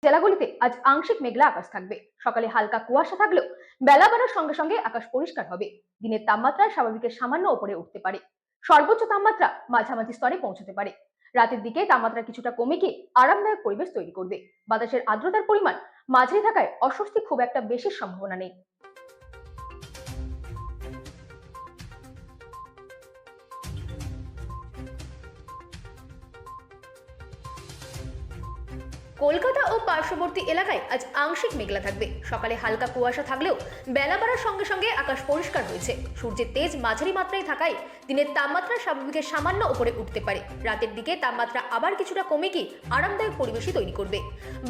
জেলাগুলিতে আজ আংশিক মেঘলা আকাশ থাকবে। সকালে হালকা কুয়াশা থাকলেও বেলা বাড়ার সঙ্গে সঙ্গে আকাশ পরিষ্কার হবে। দিনের তাপমাত্রা স্বাভাবিকের সামান্য উপরে উঠতে পারে। সর্বোচ্চ তাপমাত্রা মাঝামাঝি স্তরে পৌঁছতে পারে। রাতের দিকে তাপমাত্রা কিছুটা কমে গিয়ে আরামদায়ক পরিবেশ তৈরি করবে। বাতাসের আর্দ্রতার পরিমাণ মাঝারি থাকায় অস্বস্তি খুব একটা বেশি সম্ভাবনা নেই। কলকাতা ও পার্শ্ববর্তী এলাকায় আজ আংশিক মেঘলা থাকবে। সকালে হালকা কুয়াশা থাকলেও বেলা বাড়ার সঙ্গে সঙ্গে আকাশ পরিষ্কার হয়েছে। সূর্যের তেজ মাঝারি মাত্রায় থাকায় দিনের তাপমাত্রা স্বাভাবিকের সামান্য উপরে উঠতে পারে। রাতের দিকে তাপমাত্রা আবার কিছুটা কমে গিয়ে আরামদায়ক পরিবেশই তৈরি করবে।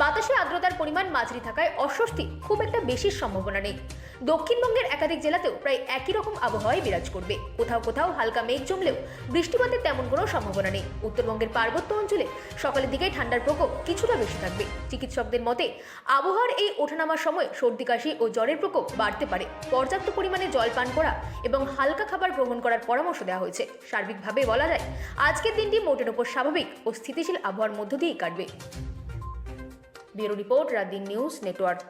বাতাসে আর্দ্রতার পরিমাণ মাঝারি থাকায় অস্বস্তি খুব একটা বেশি সম্ভাবনা নেই। দক্ষিণবঙ্গের একাধিক জেলাতেও প্রায় একই রকম আবহাওয়ায় বিরাজ করবে। কোথাও কোথাও হালকা মেঘ জমলেও বৃষ্টিপাতের তেমন কোনো সম্ভাবনা নেই। উত্তরবঙ্গের পার্বত্য অঞ্চলে সকালের দিকে ঠান্ডার প্রকোপ কিছুটা বেশি থাকবে। চিকিৎসকদের মতে আবহাওয়ার এই ওঠানামার সময় সর্দি কাশি ও জ্বরের প্রকোপ বাড়তে পারে। পর্যাপ্ত পরিমাণে জল পান করা এবং হালকা খাবার গ্রহণ করার পরামর্শ দেওয়া হয়েছে। সার্বিকভাবে বলা যায় আজকের দিনটি মোটের উপর স্বাভাবিক ও স্থিতিশীল আবহাওয়ার মধ্য দিয়েই কাটবে। ব্যুরো রিপোর্ট, রাত দিন নিউজ নেটওয়ার্ক।